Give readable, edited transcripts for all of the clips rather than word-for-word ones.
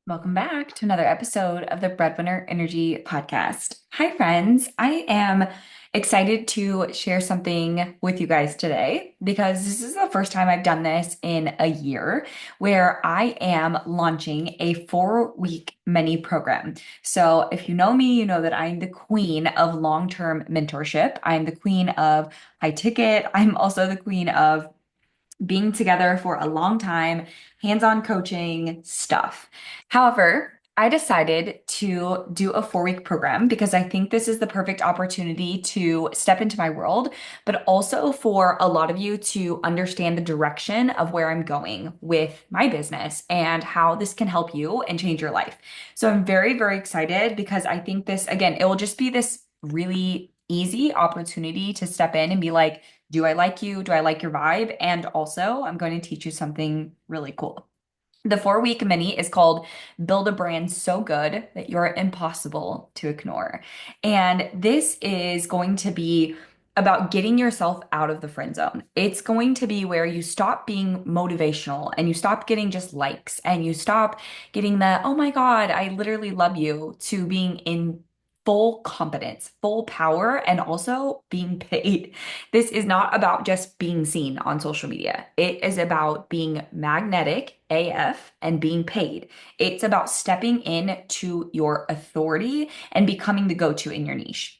Welcome back to another episode of the Breadwinner Energy Podcast. Hi, friends. I am excited to share something with you guys today because this is the first time I've done this in a year where I am launching a 4-week mini program. So, if you know me, you know that I'm the queen of long-term mentorship. I'm the queen of high ticket. I'm also the queen of being together for a long time, hands-on coaching stuff. However, I decided to do a 4-week program because I think this is the perfect opportunity to step into my world, but also for a lot of you to understand the direction of where I'm going with my business and how this can help you and change your life. So I'm very, very excited because I think this, again, it will just be this really easy opportunity to step in and be like, do I like you? Do I like your vibe? And also, I'm going to teach you something really cool. The 4-week mini is called Build a Brand So Good That You're Impossible to Ignore. And this is going to be about getting yourself out of the friend zone. It's going to be where you stop being motivational and you stop getting just likes and you stop getting the, oh my God, I literally love you, to being in full competence, full power, and also being paid. This is not about just being seen on social media. It is about being magnetic AF and being paid. It's about stepping into your authority and becoming the go-to in your niche.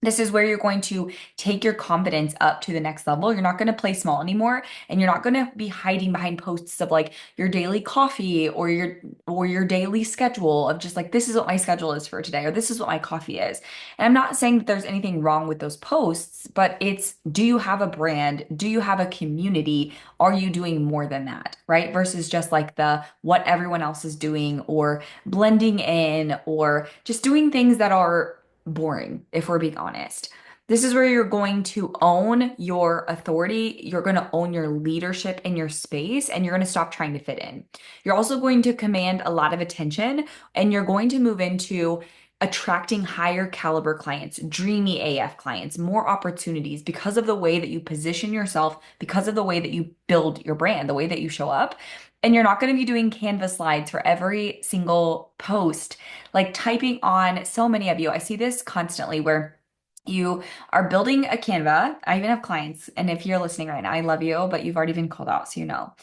This is where you're going to take your confidence up to the next level. You're not going to play small anymore, and you're not going to be hiding behind posts of like your daily coffee or your daily schedule of just like, this is what my schedule is for today, or this is what my coffee is. And I'm not saying that there's anything wrong with those posts, but it's, do you have a brand? Do you have a community? Are you doing more than that, right? Versus just like the what everyone else is doing or blending in or just doing things that are boring, if we're being honest. This is where you're going to own your authority. You're going to own your leadership in your space, and you're going to stop trying to fit in. You're also going to command a lot of attention, and you're going to move into attracting higher caliber clients, dreamy AF clients, more opportunities because of the way that you position yourself, because of the way that you build your brand, the way that you show up. And you're not going to be doing Canva slides for every single post, like typing on so many of you. I see this constantly where you are building a Canva. I even have clients, and if you're listening right now, I love you, but you've already been called out, so you know.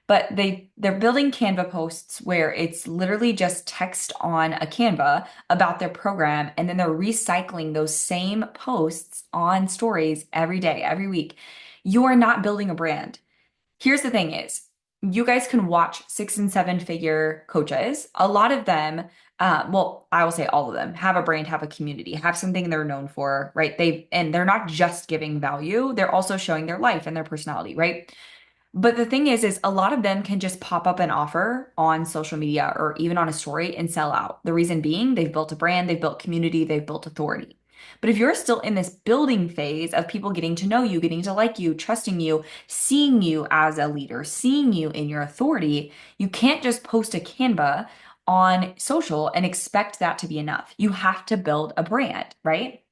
But they're building Canva posts where it's literally just text on a Canva about their program, and then they're recycling those same posts on stories every day, every week. You are not building a brand. Here's the thing is, you guys can watch 6 and 7 figure coaches. A lot of them, well, I will say all of them have a brand, have a community, have something they're known for, right? And they're not just giving value, they're also showing their life and their personality, right? But the thing is a lot of them can just pop up an offer on social media or even on a story and sell out. The reason being, they've built a brand, they've built community, they've built authority. But if you're still in this building phase of people getting to know you, getting to like you, trusting you, seeing you as a leader, seeing you in your authority, you can't just post a Canva on social and expect that to be enough. You have to build a brand, right?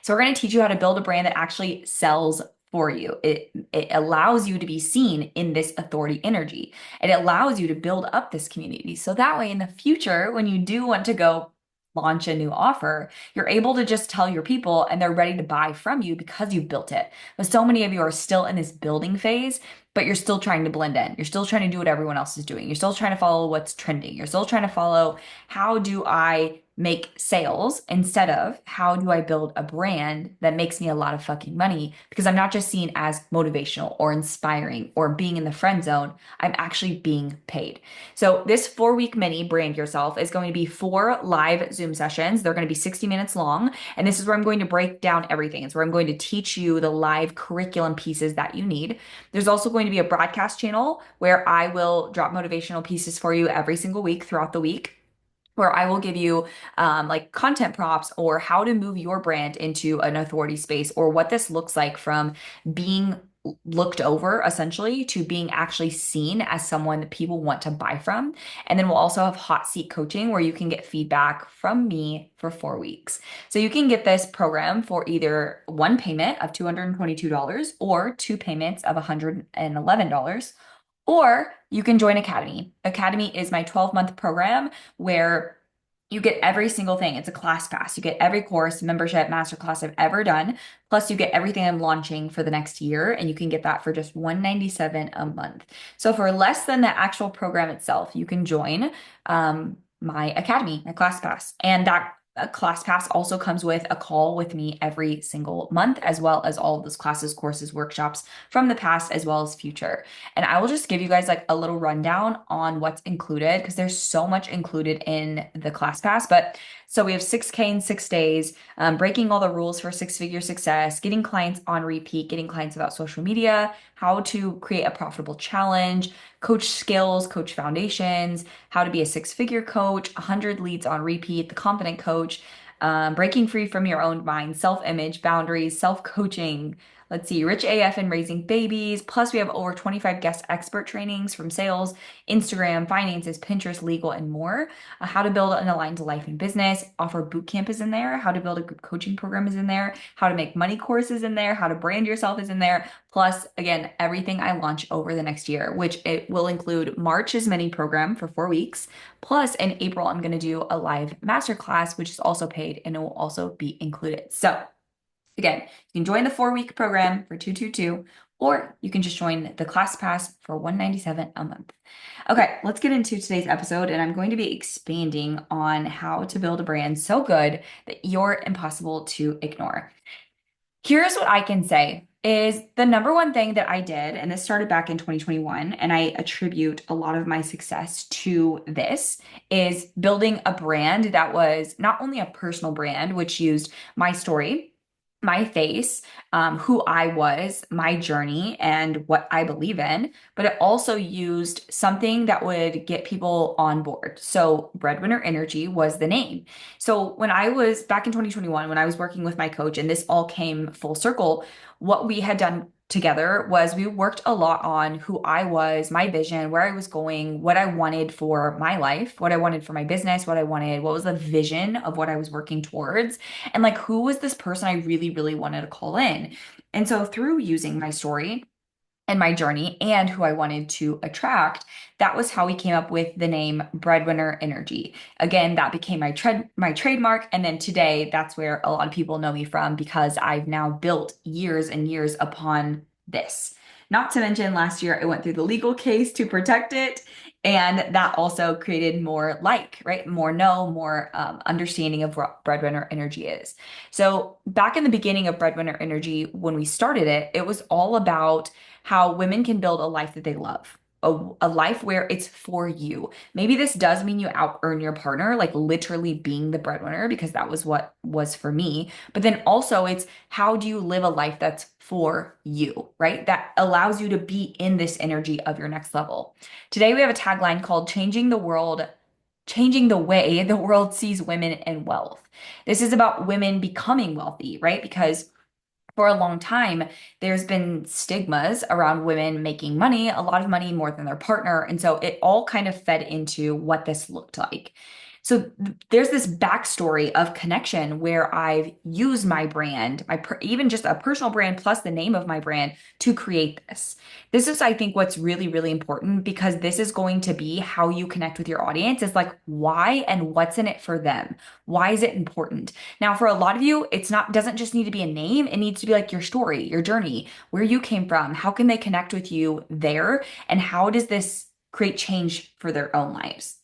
So we're going to teach you how to build a brand that actually sells for you. It allows you to be seen in this authority energy. It allows you to build up this community. So that way in the future, when you do want to go launch a new offer, you're able to just tell your people and they're ready to buy from you because you've built it. But so many of you are still in this building phase, but you're still trying to blend in. You're still trying to do what everyone else is doing. You're still trying to follow what's trending. You're still trying to follow, how do I make sales, instead of how do I build a brand that makes me a lot of fucking money, because I'm not just seen as motivational or inspiring or being in the friend zone. I'm actually being paid. So this 4-week mini brand yourself is going to be 4 live Zoom sessions. They're going to be 60 minutes long. And this is where I'm going to break down everything. It's where I'm going to teach you the live curriculum pieces that you need. There's also going to be a broadcast channel where I will drop motivational pieces for you every single week throughout the week, where I will give you like content prompts or how to move your brand into an authority space, or what this looks like from being looked over essentially to being actually seen as someone that people want to buy from. And then we'll also have hot seat coaching where you can get feedback from me for 4 weeks. So you can get this program for either one payment of $222 or 2 payments of $111. Or you can join Academy. Academy is my 12-month program where you get every single thing. It's a class pass. You get every course, membership, masterclass I've ever done. Plus, you get everything I'm launching for the next year, and you can get that for just $197 a month. So for less than the actual program itself, you can join my Academy, my class pass. And that class pass also comes with a call with me every single month, as well as all of those classes, courses, workshops from the past, as well as future. And I will just give you guys like a little rundown on what's included because there's so much included in the class pass. But so we have 6K in 6 days, breaking all the rules for six-figure success, getting clients on repeat, getting clients about social media, how to create a profitable challenge, coach skills, coach foundations, how to be a six-figure coach, 100 leads on repeat, the confident coach, breaking free from your own mind, self-image, boundaries, self-coaching. Let's see, Rich AF and Raising Babies. Plus, we have over 25 guest expert trainings from sales, Instagram, finances, Pinterest, legal, and more. How to build an aligned life and business. Offer boot camp is in there. How to build a group coaching program is in there. How to make money courses in there. How to brand yourself is in there. Plus, again, everything I launch over the next year, which it will include March's mini program for 4 weeks. Plus, in April, I'm going to do a live masterclass, which is also paid and it will also be included. So, again, you can join the 4-week program for 222, or you can just join the class pass for 197 a month. Okay, let's get into today's episode, and I'm going to be expanding on how to build a brand so good that you're impossible to ignore. Here's what I can say is the number one thing that I did, and this started back in 2021, and I attribute a lot of my success to this, is building a brand that was not only a personal brand, which used my story, my face, who I was, my journey, and what I believe in, but it also used something that would get people on board. So Breadwinner Energy was the name. So when I was back in 2021, when I was working with my coach, and this all came full circle, what we had done together was we worked a lot on who I was, my vision, where I was going, what I wanted for my life, what I wanted for my business, what I wanted, what was the vision of what I was working towards, and like who was this person I really, really wanted to call in. And so through using my story, and my journey and who I wanted to attract, that was how we came up with the name Breadwinner Energy. Again, that became my trademark. And then today, that's where a lot of people know me from because I've now built years and years upon this. Not to mention, last year I went through the legal case to protect it. And that also created more right? More understanding of what Breadwinner Energy is. So back in the beginning of Breadwinner Energy, when we started it, it was all about how women can build a life that they love. A life where it's for you. Maybe this does mean you out earn your partner, like literally being the breadwinner, because that was what was for me. But then also, it's how do you live a life that's for you, right? That allows you to be in this energy of your next level. Today, we have a tagline called Changing the World. Changing the way the world sees women and wealth. This is about women becoming wealthy, right? Because for a long time, there's been stigmas around women making money, a lot of money more than their partner. And so it all kind of fed into what this looked like. So there's this backstory of connection where I've used my brand, even just a personal brand plus the name of my brand to create this. This is, I think, what's really, really important because this is going to be how you connect with your audience is like why and what's in it for them. Why is it important? Now, for a lot of you, doesn't just need to be a name. It needs to be like your story, your journey, where you came from. How can they connect with you there? And how does this create change for their own lives?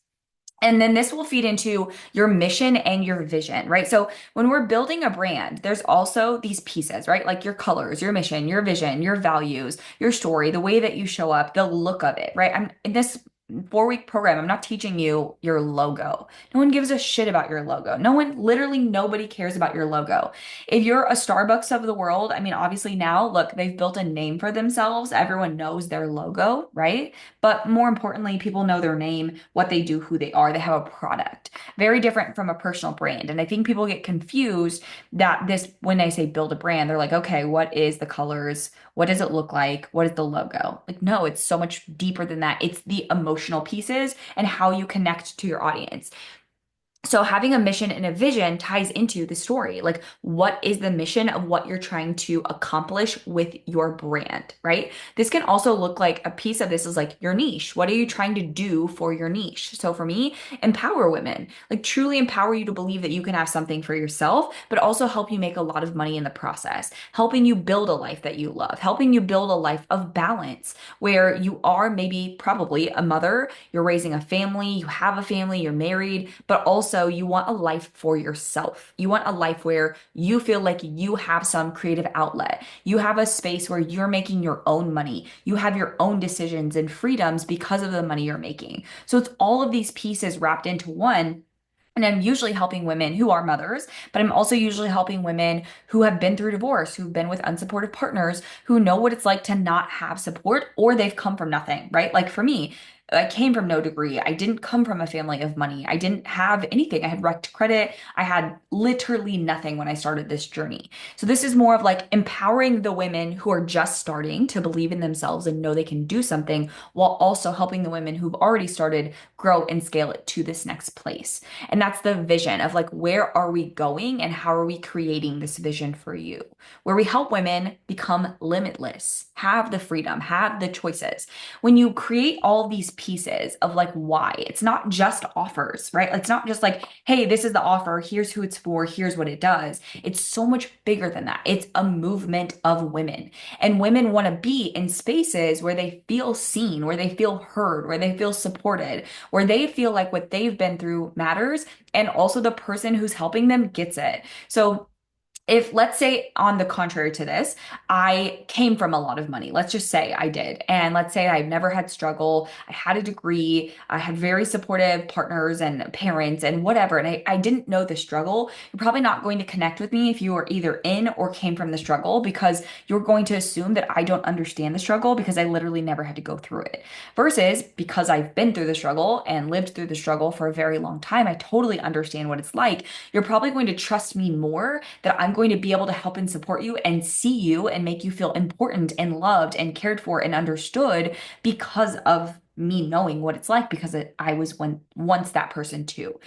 And then this will feed into your mission and your vision, right? So when we're building a brand, there's also these pieces, right? Like your colors, your mission, your vision, your values, your story, the way that you show up, the look of it, right? I'm in this 4-week program. I'm not teaching you your logo. No one gives a shit about your logo. Literally nobody cares about your logo. If you're a Starbucks of the world, I mean, obviously now, look, they've built a name for themselves. Everyone knows their logo, right? But more importantly, people know their name, what they do, who they are. They have a product. Very different from a personal brand. And I think people get confused that when they say build a brand, they're like, okay, what is the colors? What does it look like? What is the logo? Like, no, it's so much deeper than that. It's the emotional pieces and how you connect to your audience. So having a mission and a vision ties into the story. Like, what is the mission of what you're trying to accomplish with your brand, right? This can also look like a piece of this is like your niche. What are you trying to do for your niche? So for me, empower women, like truly empower you to believe that you can have something for yourself, but also help you make a lot of money in the process, helping you build a life that you love, helping you build a life of balance where you are maybe probably a mother, you're raising a family, you have a family, you're married, but also you want a life for yourself. You want a life where you feel like you have some creative outlet. You have a space where you're making your own money. You have your own decisions and freedoms because of the money you're making. So it's all of these pieces wrapped into one. And I'm usually helping women who are mothers, but I'm also usually helping women who have been through divorce, who've been with unsupportive partners, who know what it's like to not have support or they've come from nothing, right? Like for me, I came from no degree. I didn't come from a family of money. I didn't have anything. I had wrecked credit. I had literally nothing when I started this journey. So this is more of like empowering the women who are just starting to believe in themselves and know they can do something while also helping the women who've already started grow and scale it to this next place. And that's the vision of like, where are we going and how are we creating this vision for you? Where we help women become limitless, have the freedom, have the choices. When you create all these pieces of like why, it's not just offers, right? It's not just like, hey, this is the offer, here's who it's for, here's what it does. It's so much bigger than that. It's a movement of women. And women want to be in spaces where they feel seen, where they feel heard, where they feel supported, where they feel like what they've been through matters and also the person who's helping them gets it. So if let's say on the contrary to this, I came from a lot of money. Let's just say I did. And let's say I've never had struggle. I had a degree. I had very supportive partners and parents and whatever. And I didn't know the struggle. You're probably not going to connect with me if you are either in or came from the struggle because you're going to assume that I don't understand the struggle because I literally never had to go through it. Versus because I've been through the struggle and lived through the struggle for a very long time, I totally understand what it's like. You're probably going to trust me more that I'm going to be able to help and support you and see you and make you feel important and loved and cared for and understood because of me knowing what it's like because I was once that person too.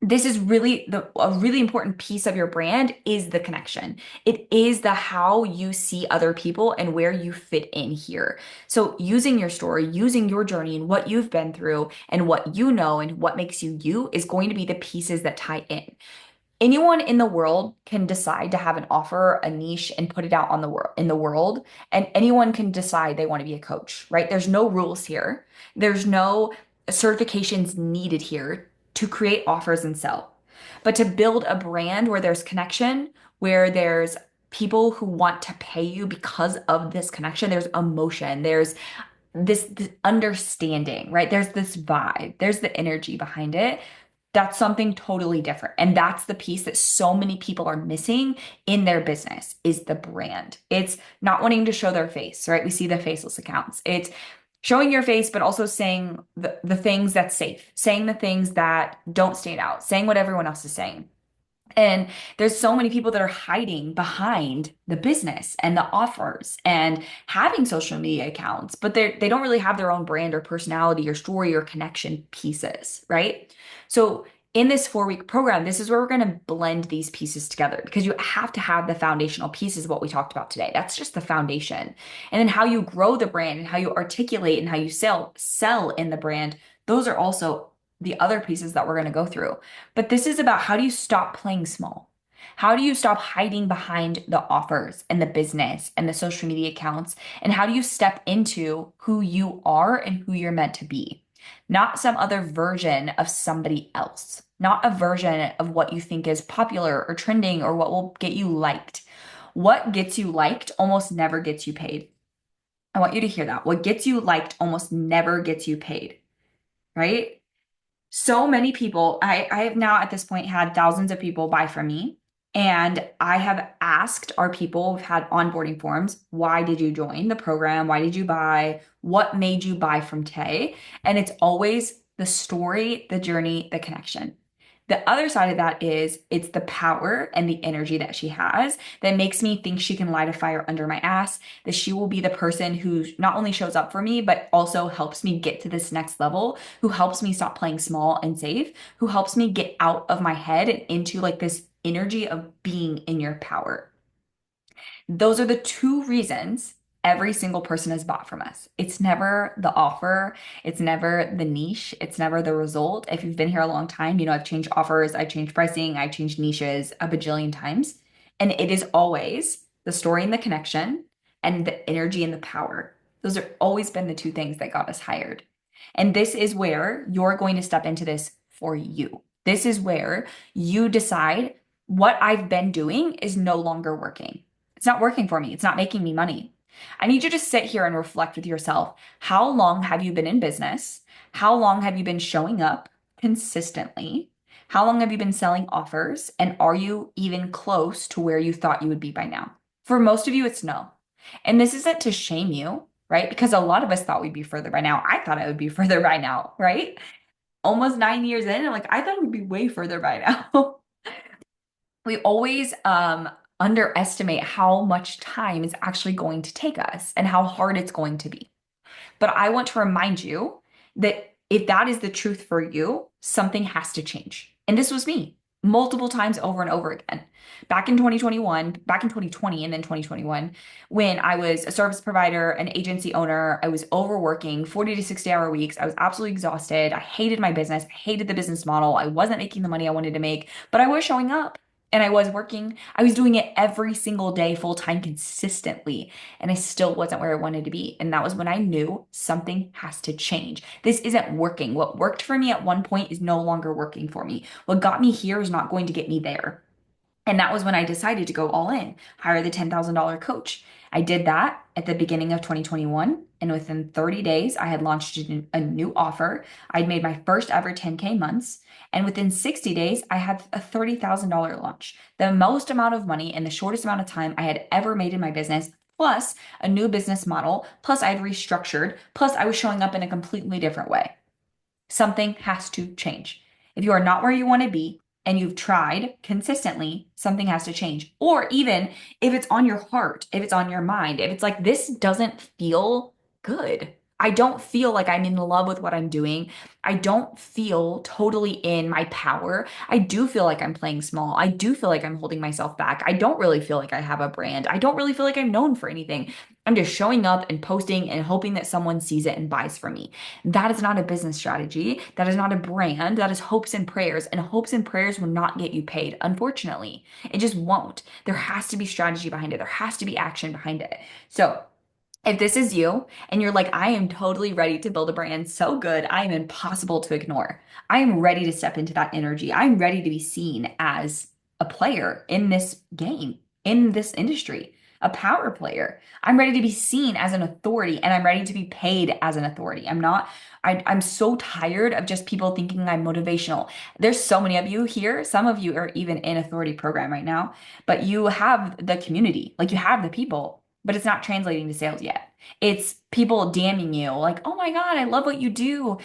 This is really a really important piece of your brand is the connection. It is the how you see other people and where you fit in here. So using your story, using your journey and what you've been through and what you know and what makes you you is going to be the pieces that tie in. Anyone in the world can decide to have an offer, a niche, and put it out on the world in the world, and anyone can decide they want to be a coach, right? There's no rules here. There's no certifications needed here to create offers and sell. But to build a brand where there's connection, where there's people who want to pay you because of this connection, there's emotion, there's this understanding, right? There's this vibe, there's the energy behind it. That's something totally different. And that's the piece that so many people are missing in their business is the brand. It's not wanting to show their face, right? We see the faceless accounts. It's showing your face, but also saying the things that's safe, saying the things that don't stand out, saying what everyone else is saying. And there's so many people that are hiding behind the business and the offers and having social media accounts, but they don't really have their own brand or personality or story or connection pieces, right? So in this 4-week program, this is where we're going to blend these pieces together because you have to have the foundational pieces, what we talked about today. That's just the foundation. And then how you grow the brand and how you articulate and how you sell in the brand, those are also the other pieces that we're going to go through. But this is about how do you stop playing small? How do you stop hiding behind the offers and the business and the social media accounts? And how do you step into who you are and who you're meant to be? Not some other version of somebody else, not a version of what you think is popular or trending or what will get you liked. What gets you liked almost never gets you paid. I want you to hear that. What gets you liked almost never gets you paid, right? So many people, I have now at this point had thousands of people buy from me. And I have asked our people who've had onboarding forms, why did you join the program? Why did you buy? What made you buy from Tay? And it's always the story, the journey, the connection. The other side of that is it's the power and the energy that she has that makes me think she can light a fire under my ass, that she will be the person who not only shows up for me, but also helps me get to this next level, who helps me stop playing small and safe, who helps me get out of my head and into like this energy of being in your power. Those are the two reasons every single person has bought from us. It's never the offer, it's never the niche, it's never the result. If you've been here a long time, you know I've changed offers, I've changed pricing, I've changed niches a bajillion times. And it is always the story and the connection and the energy and the power. Those have always been the two things that got us hired. And this is where you're going to step into this for you. This is where you decide what I've been doing is no longer working. It's not working for me. It's not making me money. I need you to sit here and reflect with yourself. How long have you been in business? How long have you been showing up consistently? How long have you been selling offers? And are you even close to where you thought you would be by now? For most of you, it's no. And this isn't to shame you, right? Because a lot of us thought we'd be further by now. I thought I would be further by now, right? Almost 9 years in, I'm like, I thought we'd be way further by now. We always underestimate how much time it's actually going to take us and how hard it's going to be. But I want to remind you that if that is the truth for you, something has to change. And this was me multiple times over and over again. Back in 2021, back in 2020, and then 2021, when I was a service provider, an agency owner, I was overworking 40 to 60-hour weeks. I was absolutely exhausted. I hated my business. I hated the business model. I wasn't making the money I wanted to make, but I was showing up. And I was working. I was doing it every single day, full time, consistently. And I still wasn't where I wanted to be. And that was when I knew something has to change. This isn't working. What worked for me at one point is no longer working for me. What got me here is not going to get me there. And that was when I decided to go all in, hire the $10,000 coach. I did that at the beginning of 2021. And within 30 days, I had launched a new offer. I'd made my first ever 10K months. And within 60 days, I had a $30,000 launch, the most amount of money in the shortest amount of time I had ever made in my business, plus a new business model, plus I'd restructured, plus I was showing up in a completely different way. Something has to change. If you are not where you want to be and you've tried consistently, something has to change. Or even if it's on your heart, if it's on your mind, if it's like, this doesn't feel good. I don't feel like I'm in love with what I'm doing. I don't feel totally in my power. I do feel like I'm playing small. I do feel like I'm holding myself back. I don't really feel like I have a brand. I don't really feel like I'm known for anything. I'm just showing up and posting and hoping that someone sees it and buys from me. That is not a business strategy. That is not a brand. That is hopes and prayers. And hopes and prayers will not get you paid, unfortunately. It just won't. There has to be strategy behind it. There has to be action behind it. So, if this is you and you're like, I am totally ready to build a brand so good, I am impossible to ignore. I am ready to step into that energy. I'm ready to be seen as a player in this game, in this industry, a power player. I'm ready to be seen as an authority and I'm ready to be paid as an authority. I'm so tired of just people thinking I'm motivational. There's so many of you here. Some of you are even in authority program right now, but you have the community, like you have the people, but it's not translating to sales yet. It's people DMing you like, oh my God, I love what you do.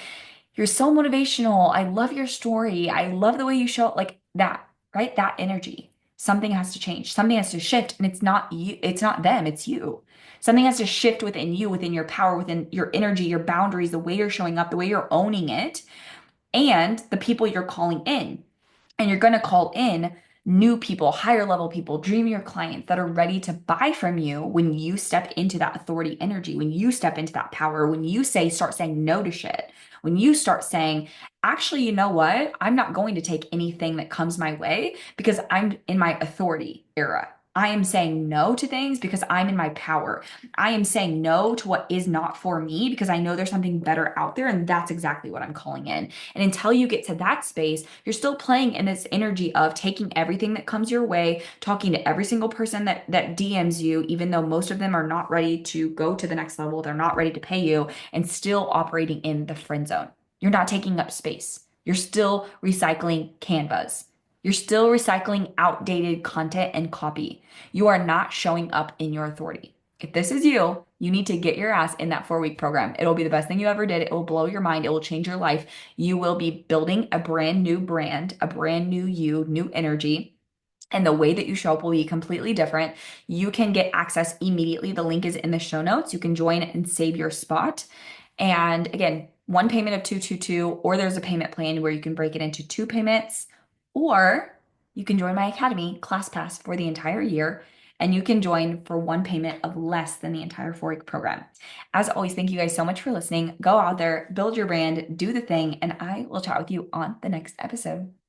You're so motivational. I love your story. I love the way you show up, like that, right? That energy. Something has to change. Something has to shift. And it's not you, it's not them, it's you. Something has to shift within you, within your power, within your energy, your boundaries, the way you're showing up, the way you're owning it, and the people you're calling in. And you're going to call in new people, higher level people, dreamier clients that are ready to buy from you when you step into that authority energy, when you step into that power, when you start saying no to shit, when you start saying, actually, you know what? I'm not going to take anything that comes my way because I'm in my authority era. I am saying no to things because I'm in my power. I am saying no to what is not for me because I know there's something better out there. And that's exactly what I'm calling in. And until you get to that space, you're still playing in this energy of taking everything that comes your way, talking to every single person that DMs you, even though most of them are not ready to go to the next level, they're not ready to pay you, and still operating in the friend zone. You're not taking up space. You're still recycling canvas. You're still recycling outdated content and copy. You are not showing up in your authority. If this is you, you need to get your ass in that 4-week program. It'll be the best thing you ever did. It will blow your mind. It will change your life. You will be building a brand new brand, a brand new you, new energy. And the way that you show up will be completely different. You can get access immediately. The link is in the show notes. You can join and save your spot. And again, one payment of 222, or there's a payment plan where you can break it into two payments, or you can join my academy ClassPass for the entire year, and you can join for one payment of less than the entire 4-week program. As always, thank you guys so much for listening. Go out there, build your brand, do the thing, and I will chat with you on the next episode.